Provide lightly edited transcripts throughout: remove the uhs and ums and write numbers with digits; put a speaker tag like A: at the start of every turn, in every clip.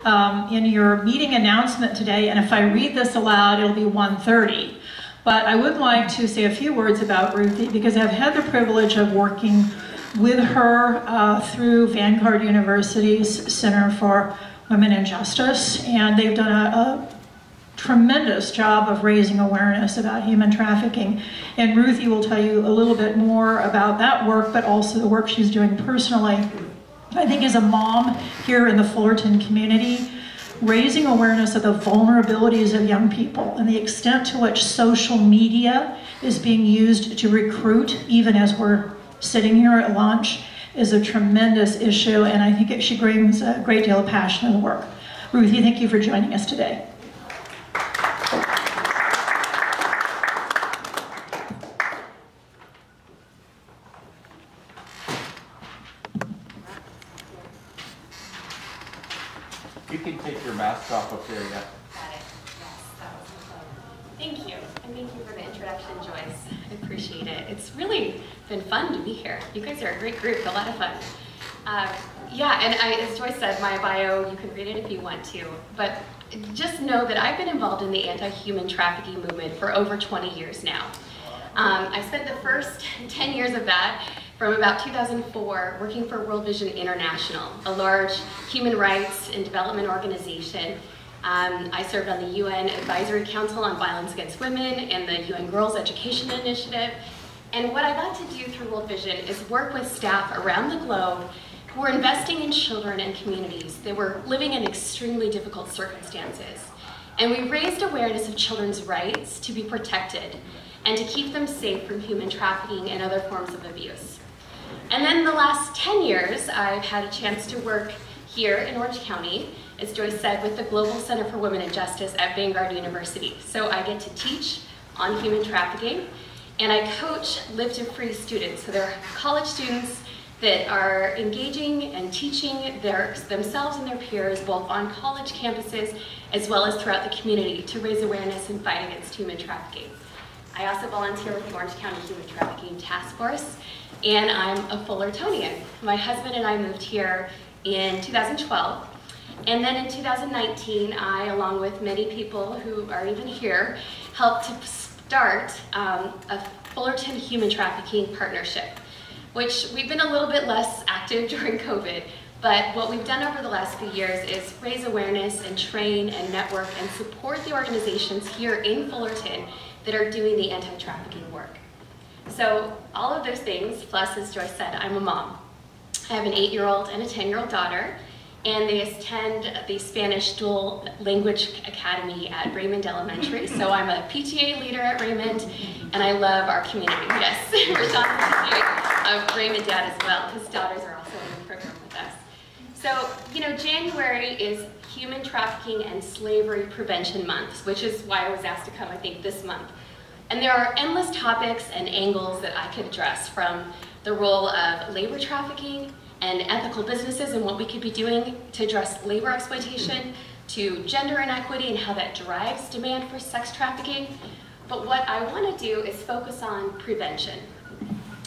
A: in your meeting announcement today, and if I read this aloud, it'll be 1:30. But I would like to say a few words about Ruthi because I've had the privilege of working with her through Vanguard University's Center for Women and Justice, and they've done a tremendous job of raising awareness about human trafficking. And Ruthi will tell you a little bit more about that work, but also the work she's doing personally. I think as a mom here in the Fullerton community, raising awareness of the vulnerabilities of young people and the extent to which social media is being used to recruit, even as we're sitting here at lunch, is a tremendous issue, and I think she brings a great deal of passion to the work. Ruthi, thank you for joining us today.
B: You can take your mask off up there, yeah.
C: Got it. Yes, that was fun. Thank you, and thank you for the introduction, Joyce. I appreciate it. It's really been fun to be here. You guys are a great group, a lot of fun. Yeah, and as Joyce said, my bio, you can read it if you want to, but just know that I've been involved in the anti-human trafficking movement for over 20 years now. I spent the first 10 years of that from about 2004 working for World Vision International, a large human rights and development organization. I served on the UN Advisory Council on Violence Against Women and the UN Girls Education Initiative. And what I got to do through World Vision is work with staff around the globe who were investing in children and communities that were living in extremely difficult circumstances. And we raised awareness of children's rights to be protected and to keep them safe from human trafficking and other forms of abuse. And then the last 10 years, I've had a chance to work here in Orange County, as Joyce said, with the Global Center for Women and Justice at Vanguard University. So I get to teach on human trafficking, and I coach Live to Free students. So they're college students that are engaging and teaching themselves and their peers, both on college campuses as well as throughout the community, to raise awareness and fight against human trafficking. I also volunteer with the Orange County Human Trafficking Task Force, and I'm a Fullertonian. My husband and I moved here in 2012, and then in 2019, I, along with many people who are even here, helped to start a Fullerton Human Trafficking Partnership, which we've been a little bit less active during COVID, but what we've done over the last few years is raise awareness and train and network and support the organizations here in Fullerton that are doing the anti-trafficking work. So all of those things, plus, as Joyce said, I'm a mom. I have an 8-year-old and a 10-year-old daughter, and they attend the Spanish Dual Language Academy at Raymond Elementary. So I'm a PTA leader at Raymond, and I love our community. Yes, Rashawn's PTA of Raymond Dad as well. His daughters are also in the program with us. So, you know, January is Human Trafficking and Slavery Prevention Month, which is why I was asked to come, I think, this month. And there are endless topics and angles that I could address, from the role of labor trafficking and ethical businesses and what we could be doing to address labor exploitation, to gender inequity and how that drives demand for sex trafficking. But what I want to do is focus on prevention.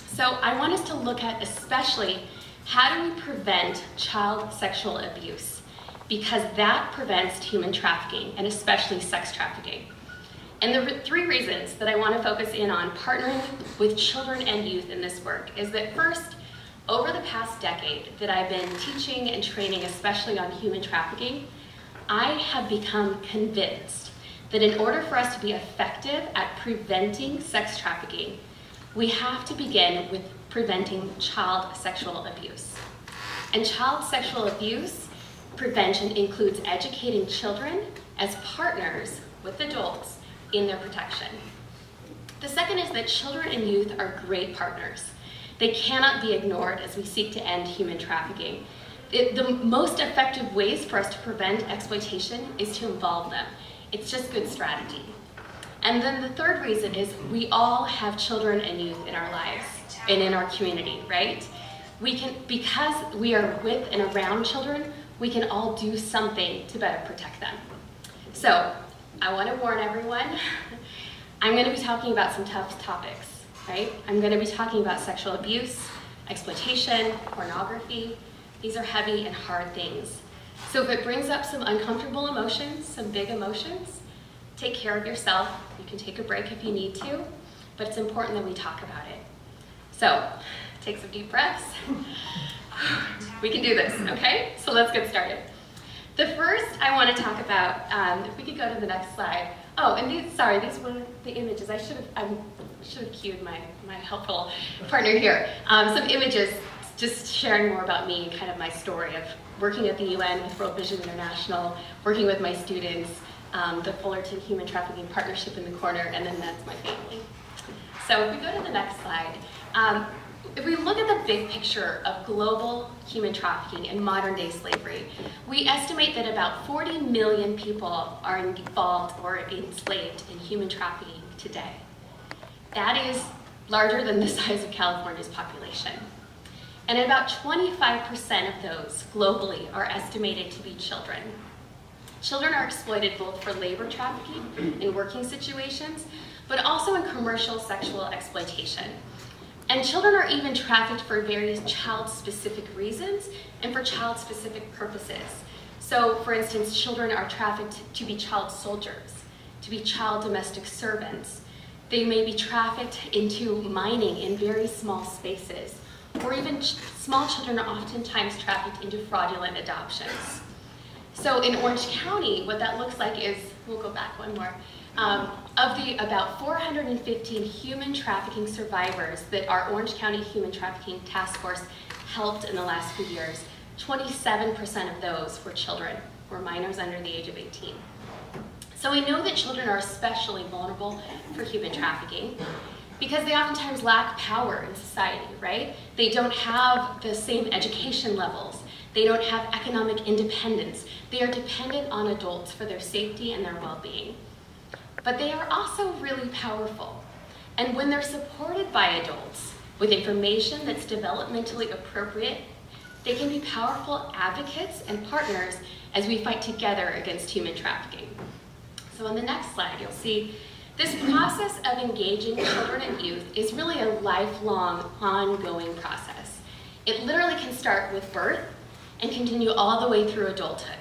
C: So I want us to look at especially how do we prevent child sexual abuse, because that prevents human trafficking and especially sex trafficking. And the 3 reasons that I want to focus in on partnering with children and youth in this work is that, first, over the past decade that I've been teaching and training, especially on human trafficking, I have become convinced that in order for us to be effective at preventing sex trafficking, we have to begin with preventing child sexual abuse. And child sexual abuse prevention includes educating children as partners with adults in their protection. The second is that children and youth are great partners. They cannot be ignored as we seek to end human trafficking. The most effective ways for us to prevent exploitation is to involve them. It's just good strategy. And then the third reason is we all have children and youth in our lives and in our community, right? Because we are with and around children, we can all do something to better protect them. So I want to warn everyone, I'm going to be talking about some tough topics. Right? I'm going to be talking about sexual abuse, exploitation, pornography. These are heavy and hard things. So if it brings up some uncomfortable emotions, some big emotions, take care of yourself. You can take a break if you need to, but it's important that we talk about it. So take some deep breaths. We can do this, okay? So let's get started. The first I want to talk about, if we could go to the next slide. Oh, and these were the images. I should have cued my helpful partner here. Some images just sharing more about me, kind of my story of working at the UN with World Vision International, working with my students, the Fullerton Human Trafficking Partnership in the corner, and then that's my family. So if we go to the next slide, if we look at the big picture of global human trafficking and modern day slavery, we estimate that about 40 million people are involved or enslaved in human trafficking today. That is larger than the size of California's population. And about 25% of those globally are estimated to be children. Children are exploited both for labor trafficking in working situations, but also in commercial sexual exploitation. And children are even trafficked for various child-specific reasons and for child-specific purposes. So, for instance, children are trafficked to be child soldiers, to be child domestic servants. They may be trafficked into mining in very small spaces, or even small children are oftentimes trafficked into fraudulent adoptions. So in Orange County, what that looks like is, we'll go back one more, of the about 415 human trafficking survivors that our Orange County Human Trafficking Task Force helped in the last few years, 27% of those were children, were minors under the age of 18. So we know that children are especially vulnerable for human trafficking because they oftentimes lack power in society, right? They don't have the same education levels. They don't have economic independence. They are dependent on adults for their safety and their well-being. But they are also really powerful. And when they're supported by adults with information that's developmentally appropriate, they can be powerful advocates and partners as we fight together against human trafficking. So on the next slide, you'll see this process of engaging children and youth is really a lifelong, ongoing process. It literally can start with birth and continue all the way through adulthood.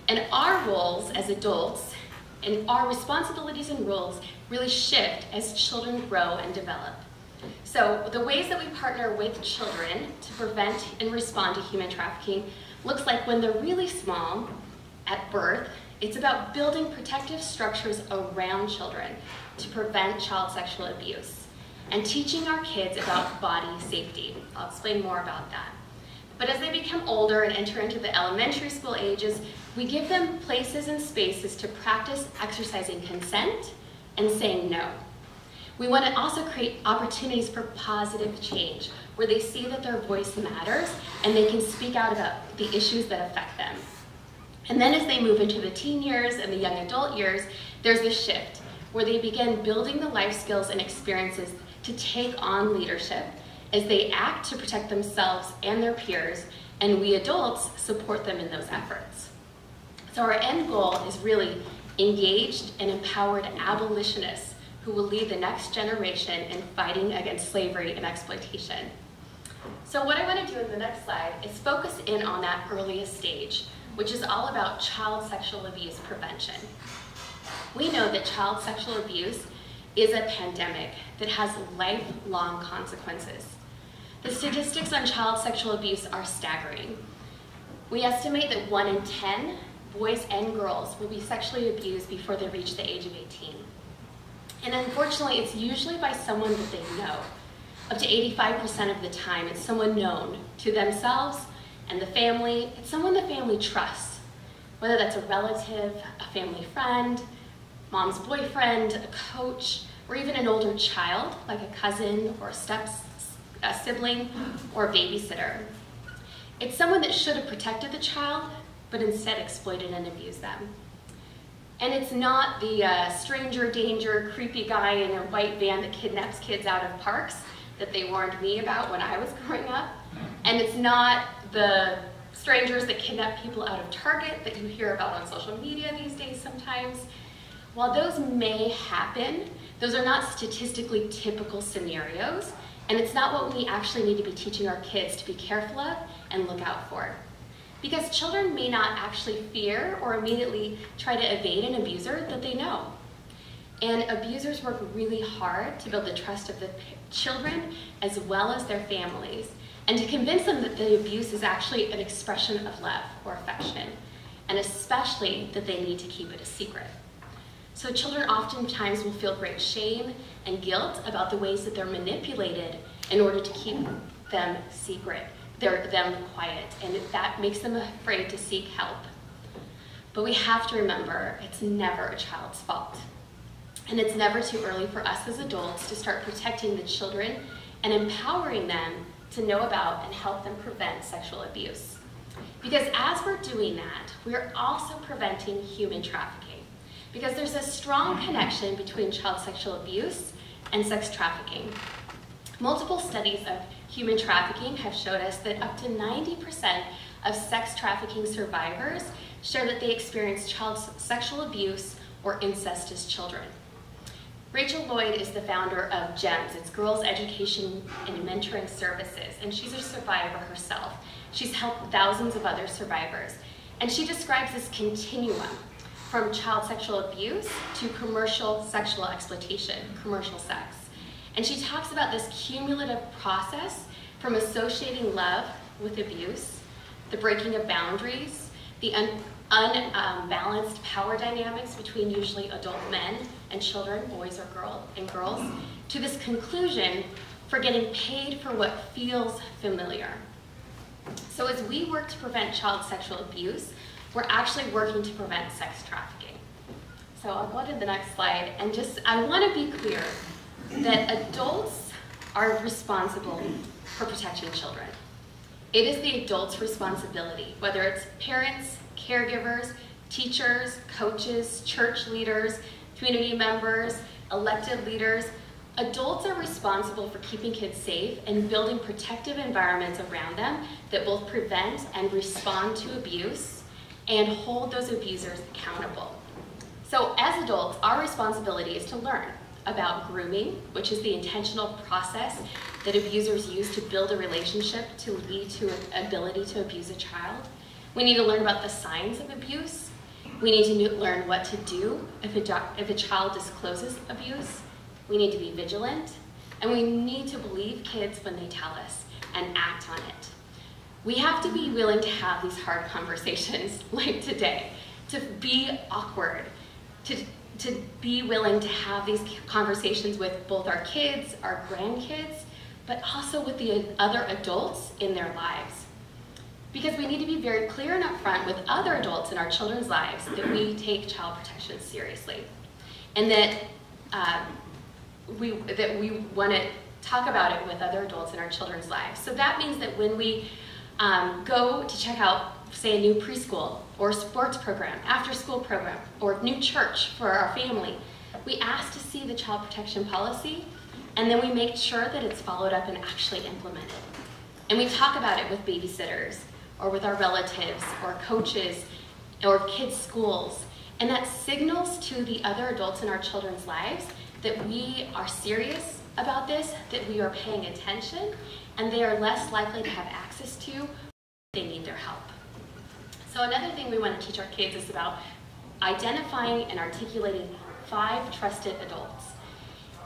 C: And our roles as adults and our responsibilities and roles really shift as children grow and develop. So the ways that we partner with children to prevent and respond to human trafficking looks like when they're really small, at birth, it's about building protective structures around children to prevent child sexual abuse and teaching our kids about body safety. I'll explain more about that. But as they become older and enter into the elementary school ages, we give them places and spaces to practice exercising consent and saying no. We want to also create opportunities for positive change, where they see that their voice matters and they can speak out about the issues that affect them. And then as they move into the teen years and the young adult years, there's this shift where they begin building the life skills and experiences to take on leadership as they act to protect themselves and their peers, and we adults support them in those efforts. So our end goal is really engaged and empowered abolitionists who will lead the next generation in fighting against slavery and exploitation. So what I want to do in the next slide is focus in on that earliest stage, which is all about child sexual abuse prevention. We know that child sexual abuse is a pandemic that has lifelong consequences. The statistics on child sexual abuse are staggering. We estimate that 1 in 10 boys and girls will be sexually abused before they reach the age of 18. And unfortunately, it's usually by someone that they know. Up to 85% of the time, it's someone known to themselves and the family. It's someone the family trusts, whether that's a relative, a family friend, mom's boyfriend, a coach, or even an older child, like a cousin or a sibling or a babysitter. It's someone that should have protected the child, but instead exploited and abused them. And it's not the stranger danger, creepy guy in a white van that kidnaps kids out of parks that they warned me about when I was growing up. And it's not the strangers that kidnap people out of Target that you hear about on social media these days sometimes. While those may happen, those are not statistically typical scenarios, and it's not what we actually need to be teaching our kids to be careful of and look out for. Because children may not actually fear or immediately try to evade an abuser that they know. And abusers work really hard to build the trust of the children as well as their families, and to convince them that the abuse is actually an expression of love or affection, and especially that they need to keep it a secret. So children oftentimes will feel great shame and guilt about the ways that they're manipulated in order to keep them secret, them quiet, and that makes them afraid to seek help. But we have to remember, it's never a child's fault. And it's never too early for us as adults to start protecting the children and empowering them to know about and help them prevent sexual abuse. Because as we're doing that, we're also preventing human trafficking. Because there's a strong connection between child sexual abuse and sex trafficking. Multiple studies of human trafficking have showed us that up to 90% of sex trafficking survivors share that they experience child sexual abuse or incest as children. Rachel Lloyd is the founder of GEMS, it's Girls Education and Mentoring Services, and she's a survivor herself. She's helped thousands of other survivors, and she describes this continuum from child sexual abuse to commercial sexual exploitation, commercial sex. And she talks about this cumulative process from associating love with abuse, the breaking of boundaries, the unbalanced power dynamics between usually adult men and children, boys or girls, to this conclusion for getting paid for what feels familiar. So as we work to prevent child sexual abuse, we're actually working to prevent sex trafficking. So I'll go to the next slide, and I want to be clear that adults are responsible for protecting children. It is the adult's responsibility, whether it's parents, caregivers, teachers, coaches, church leaders, community members, elected leaders. Adults are responsible for keeping kids safe and building protective environments around them that both prevent and respond to abuse and hold those abusers accountable. So as adults, our responsibility is to learn about grooming, which is the intentional process that abusers use to build a relationship to lead to an ability to abuse a child. We need to learn about the signs of abuse. We need to learn what to do if a child discloses abuse. We need to be vigilant, and we need to believe kids when they tell us and act on it. We have to be willing to have these hard conversations like today, to be awkward, to be willing to have these conversations with both our kids, our grandkids, but also with the other adults in their lives. Because we need to be very clear and upfront with other adults in our children's lives that we take child protection seriously. And that we want to talk about it with other adults in our children's lives. So that means that when we go to check out, say, a new preschool or sports program, after school program, or new church for our family, we ask to see the child protection policy, and then we make sure that it's followed up and actually implemented. And we talk about it with babysitters, or with our relatives, or coaches, or kids' schools. And that signals to the other adults in our children's lives that we are serious about this, that we are paying attention, and they are less likely to have access to when they need their help. So another thing we want to teach our kids is about identifying and articulating 5 trusted adults.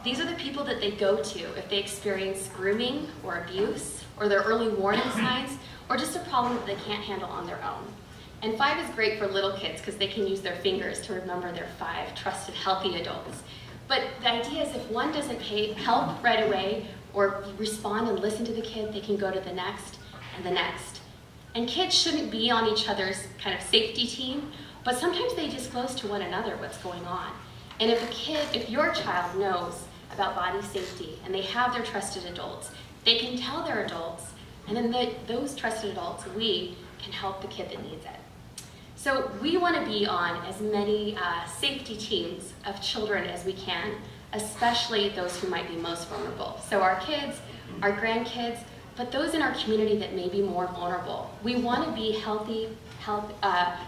C: These are the people that they go to if they experience grooming or abuse, or their early warning signs, or just a problem that they can't handle on their own. And 5 is great for little kids because they can use their fingers to remember their 5 trusted, healthy adults. But the idea is if one doesn't help right away or respond and listen to the kid, they can go to the next and the next. And kids shouldn't be on each other's kind of safety team, but sometimes they disclose to one another what's going on. And if your child knows about body safety and they have their trusted adults, they can tell their adults, and then those trusted adults, we can help the kid that needs it. So we want to be on as many safety teams of children as we can, especially those who might be most vulnerable. So our kids, our grandkids, but those in our community that may be more vulnerable. We want to be healthy,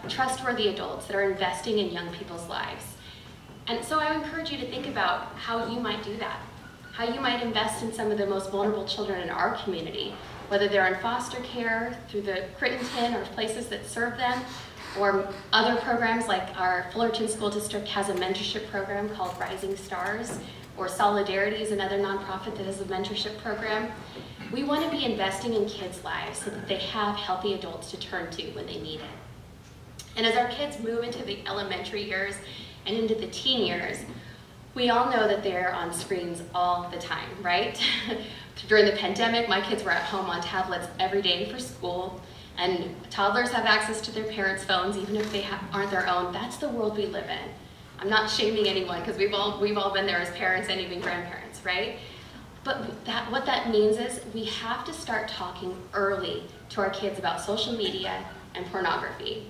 C: trustworthy adults that are investing in young people's lives. And so I encourage you to think about how you might do that, how you might invest in some of the most vulnerable children in our community whether they're in foster care through the Crittenton or places that serve them, or other programs like our Fullerton School District has a mentorship program called Rising Stars, or Solidarity is another nonprofit that has a mentorship program. We want to be investing in kids' lives so that they have healthy adults to turn to when they need it. And as our kids move into the elementary years and into the teen years, we all know that they're on screens all the time, right? During the pandemic, my kids were at home on tablets every day for school, and toddlers have access to their parents' phones even if they aren't their own. That's the world we live in. I'm not shaming anyone because we've all been there as parents and even grandparents, right? But what that means is we have to start talking early to our kids about social media and pornography.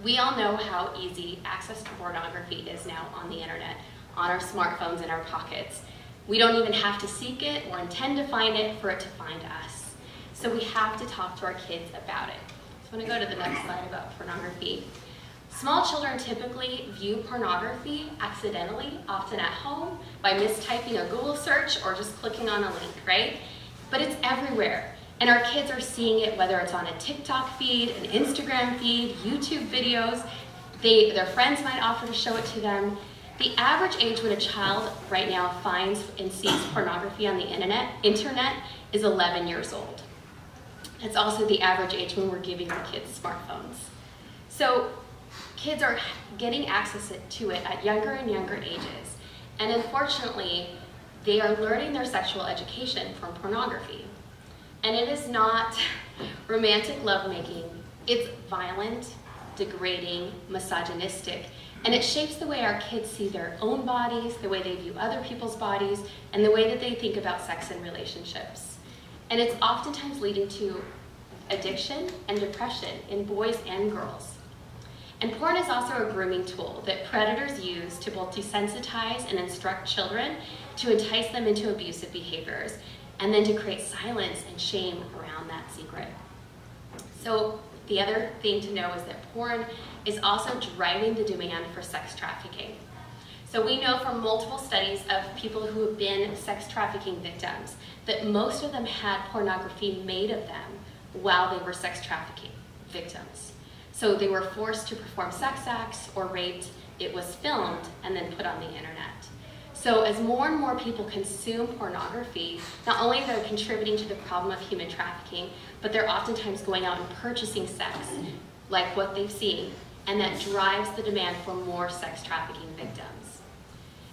C: We all know how easy access to pornography is now on the internet, on our smartphones in our pockets. We don't even have to seek it or intend to find it for it to find us. So we have to talk to our kids about it. So I'm going to go to the next slide about pornography. Small children typically view pornography accidentally, often at home, by mistyping a Google search or just clicking on a link, right? But it's everywhere. And our kids are seeing it whether it's on a TikTok feed, an Instagram feed, YouTube videos. Their friends might offer to show it to them. The average age when a child right now finds and sees pornography on the internet is 11 years old. It's also the average age when we're giving our kids smartphones. So kids are getting access to it at younger and younger ages. And unfortunately, they are learning their sexual education from pornography. And it is not romantic lovemaking. It's violent, degrading, misogynistic, and it shapes the way our kids see their own bodies, the way they view other people's bodies, and the way that they think about sex and relationships. And it's oftentimes leading to addiction and depression in boys and girls. And porn is also a grooming tool that predators use to both desensitize and instruct children to entice them into abusive behaviors, and then to create silence and shame around that secret. So the other thing to know is that porn is also driving the demand for sex trafficking. So we know from multiple studies of people who have been sex trafficking victims that most of them had pornography made of them while they were sex trafficking victims. So they were forced to perform sex acts or raped, it was filmed, and then put on the internet. So as more and more people consume pornography, not only are they contributing to the problem of human trafficking, but they're oftentimes going out and purchasing sex, like what they've seen, and that drives the demand for more sex trafficking victims.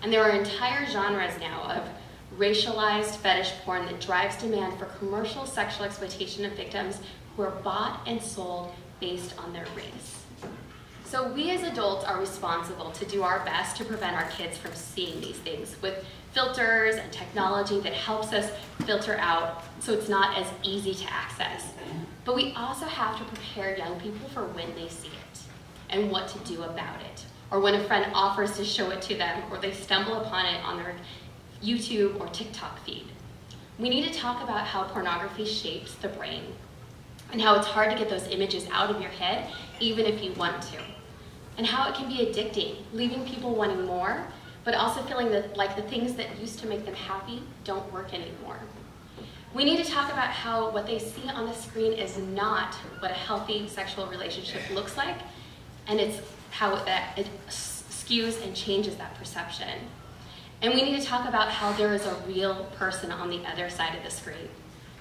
C: And there are entire genres now of racialized fetish porn that drives demand for commercial sexual exploitation of victims who are bought and sold based on their race. So we as adults are responsible to do our best to prevent our kids from seeing these things with filters and technology that helps us filter out so it's not as easy to access. But we also have to prepare young people for when they see it and what to do about it, or when a friend offers to show it to them or they stumble upon it on their YouTube or TikTok feed. We need to talk about how pornography shapes the brain and how it's hard to get those images out of your head even if you want to, and how it can be addicting, leaving people wanting more, but also feeling that like the things that used to make them happy don't work anymore. We need to talk about how what they see on the screen is not what a healthy sexual relationship looks like, and it's how it skews and changes that perception. And we need to talk about how there is a real person on the other side of the screen,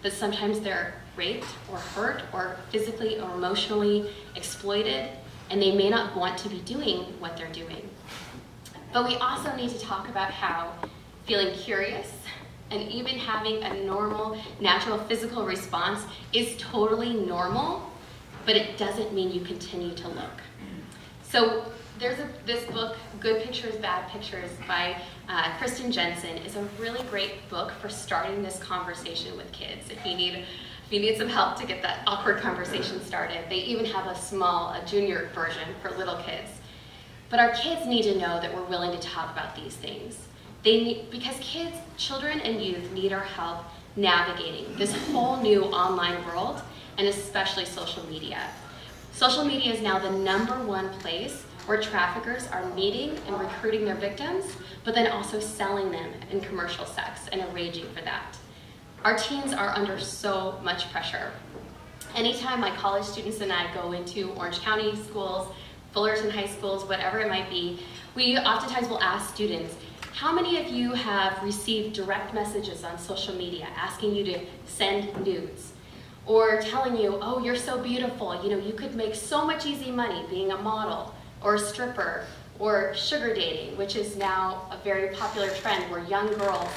C: that sometimes they're raped or hurt or physically or emotionally exploited, and they may not want to be doing what they're doing. But we also need to talk about how feeling curious and even having a normal, natural physical response is totally normal, but it doesn't mean you continue to look. So there's this book, Good Pictures, Bad Pictures, by Kristen Jensen, is a really great book for starting this conversation with kids. If you need some help to get that awkward conversation started, they even have a junior version for little kids. But our kids need to know that we're willing to talk about these things. Because kids, children and youth need our help navigating this whole new online world, and especially social media. Social media is now the #1 place where traffickers are meeting and recruiting their victims, but then also selling them in commercial sex and arranging for that. Our teens are under so much pressure. Anytime my college students and I go into Orange County schools, Fullerton high schools, whatever it might be, we oftentimes will ask students, how many of you have received direct messages on social media asking you to send nudes? Or telling you, oh, you're so beautiful, you know, you could make so much easy money being a model, or a stripper, or sugar dating, which is now a very popular trend where young girls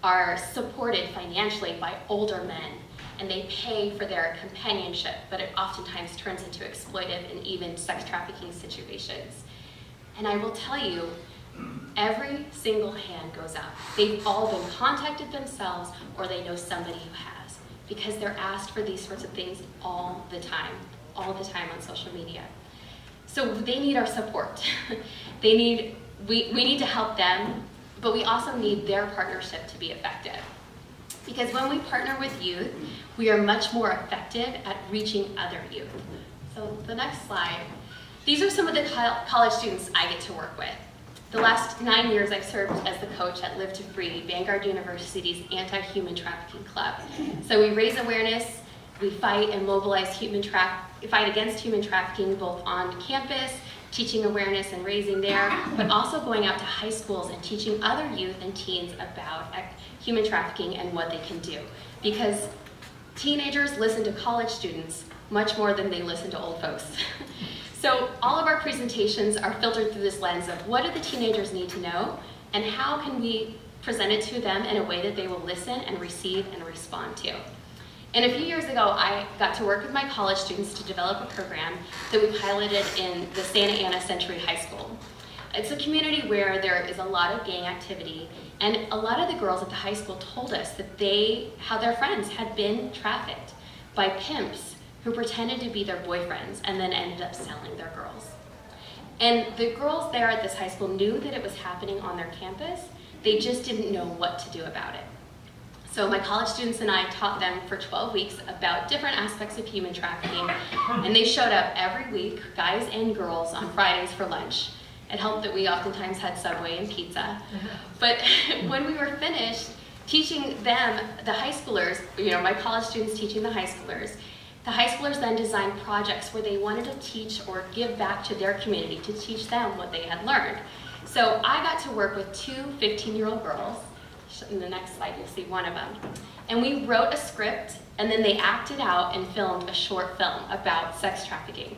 C: are supported financially by older men, and they pay for their companionship, but it oftentimes turns into exploitive and even sex trafficking situations. And I will tell you, every single hand goes up. They've all been contacted themselves, or they know somebody who has, because they're asked for these sorts of things all the time on social media. So they need our support. we need to help them, but we also need their partnership to be effective. Because when we partner with youth, we are much more effective at reaching other youth. So the next slide. These are some of the college students I get to work with. The last 9 years I've served as the coach at Live to Free, Vanguard University's anti-human trafficking club. So we raise awareness, we fight and mobilize fight against human trafficking both on campus, teaching awareness and raising there, but also going out to high schools and teaching other youth and teens about human trafficking and what they can do. Because teenagers listen to college students much more than they listen to old folks. So all of our presentations are filtered through this lens of what do the teenagers need to know and how can we present it to them in a way that they will listen and receive and respond to. And a few years ago, I got to work with my college students to develop a program that we piloted in the Santa Ana Century High School. It's a community where there is a lot of gang activity, and a lot of the girls at the high school told us that how their friends had been trafficked by pimps who pretended to be their boyfriends and then ended up selling their girls. And the girls there at this high school knew that it was happening on their campus, they just didn't know what to do about it. So my college students and I taught them for 12 weeks about different aspects of human trafficking, and they showed up every week, guys and girls, on Fridays for lunch. It helped that we oftentimes had Subway and pizza. But when we were finished teaching them, the high schoolers, my college students teaching the high schoolers then designed projects where they wanted to teach or give back to their community to teach them what they had learned. So I got to work with two 15-year-old girls. In the next slide, you'll see one of them. And we wrote a script, and then they acted out and filmed a short film about sex trafficking.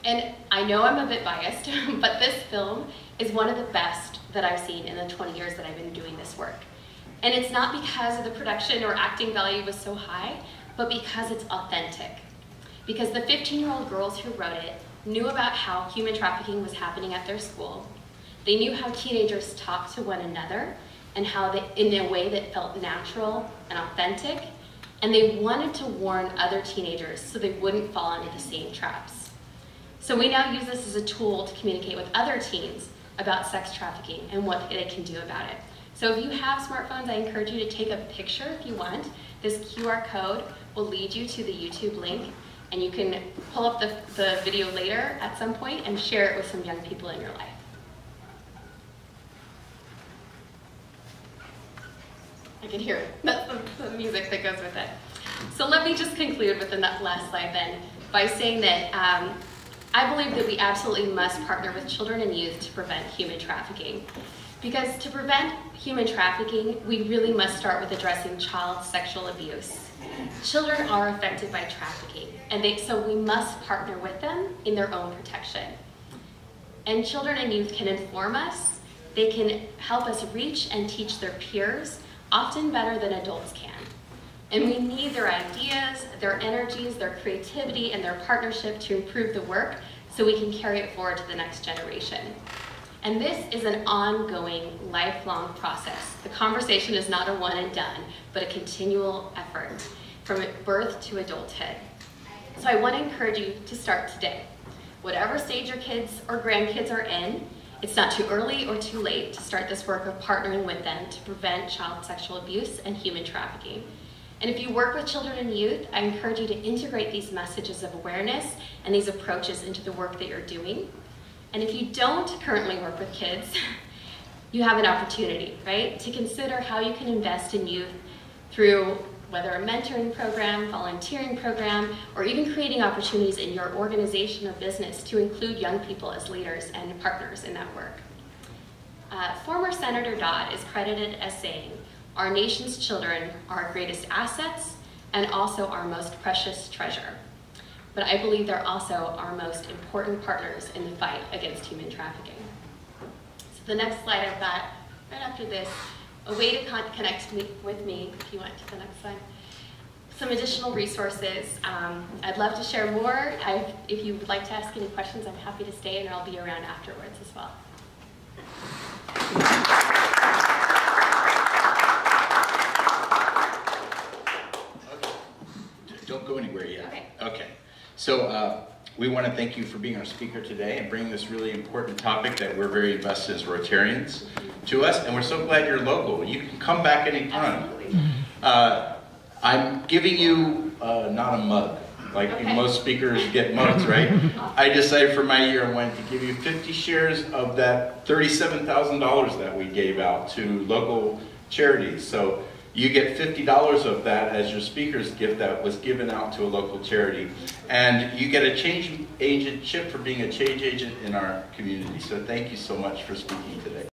C: And I know I'm a bit biased, but this film is one of the best that I've seen in the 20 years that I've been doing this work. And it's not because of the production or acting value was so high, but because it's authentic. Because the 15-year-old girls who wrote it knew about how human trafficking was happening at their school. They knew how teenagers talked to one another, and how in a way that felt natural and authentic, and they wanted to warn other teenagers so they wouldn't fall into the same traps. So we now use this as a tool to communicate with other teens about sex trafficking and what they can do about it. So if you have smartphones, I encourage you to take a picture if you want. This QR code will lead you to the YouTube link, and you can pull up the video later at some point and share it with some young people in your life. I can hear it. That's the music that goes with it. So let me just conclude with the last slide then by saying that I believe that we absolutely must partner with children and youth to prevent human trafficking. Because to prevent human trafficking, we really must start with addressing child sexual abuse. Children are affected by trafficking, and so we must partner with them in their own protection. And children and youth can inform us, they can help us reach and teach their peers, often better than adults can. And we need their ideas, their energies, their creativity, and their partnership to improve the work so we can carry it forward to the next generation. And this is an ongoing, lifelong process. The conversation is not a one and done, but a continual effort from birth to adulthood. So I want to encourage you to start today. Whatever stage your kids or grandkids are in, it's not too early or too late to start this work of partnering with them to prevent child sexual abuse and human trafficking. And if you work with children and youth, I encourage you to integrate these messages of awareness and these approaches into the work that you're doing. And if you don't currently work with kids, you have an opportunity, right, to consider how you can invest in youth through whether a mentoring program, volunteering program, or even creating opportunities in your organization or business to include young people as leaders and partners in that work. Former Senator Dodd is credited as saying, "Our nation's children are our greatest assets and also our most precious treasure." But I believe they're also our most important partners in the fight against human trafficking. So the next slide I've got, right after this, a way to connect with me, if you went to the next slide. Some additional resources. I'd love to share more. If you would like to ask any questions, I'm happy to stay, and I'll be around afterwards as well.
D: Okay. Don't go anywhere yet.
C: Okay.
D: Okay. So we want to thank you for being our speaker today and bringing this really important topic that we're very invested as Rotarians to us, and we're so glad you're local. You can come back anytime.
C: Absolutely.
D: I'm giving you not a mug, like
C: Okay.
D: most speakers get mugs, right? I decided for my year I wanted to give you 50 shares of that $37,000 that we gave out to local charities. So you get $50 of that as your speaker's gift that was given out to a local charity. And you get a change agent chip for being a change agent in our community. So thank you so much for speaking today.